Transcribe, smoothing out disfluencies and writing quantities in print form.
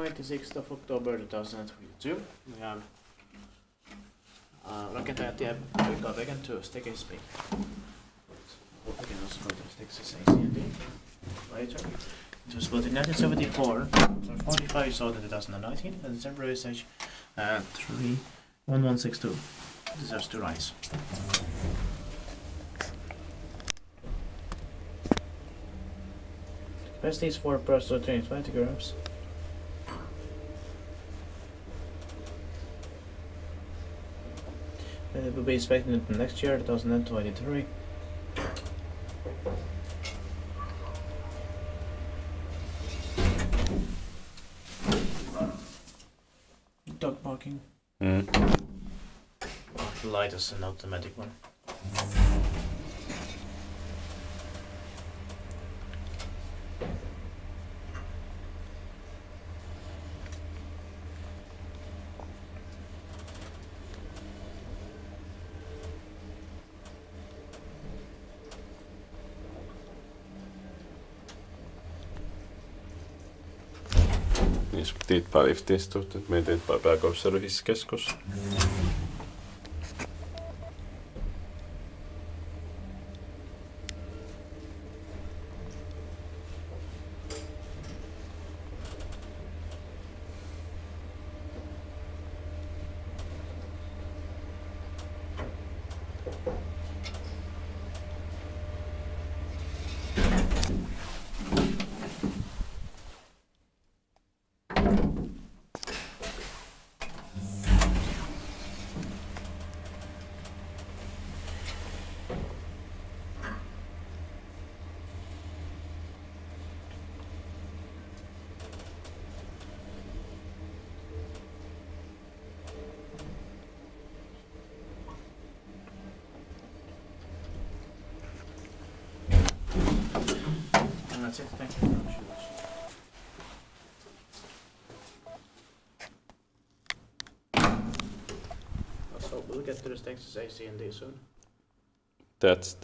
26th of October 2022. We have Rakentajantie Pitäjänmäki to staircase speak. Hope we can also go to Texas AC&D later. It was built in 1974, so 45 years old in 2019, and the temporary stage 31162. Deserves 2 rides. Capacity is 4 persons, 20 grams. And it will be inspected next year, 2023. Dog barking. The light is an automatic one. Niissä tiitpää liftiinstut, että meidän tiitpää pääkoulussa ryhiskeskus. That's it, thank you very much. So we'll get to the Texas AC&D soon. That's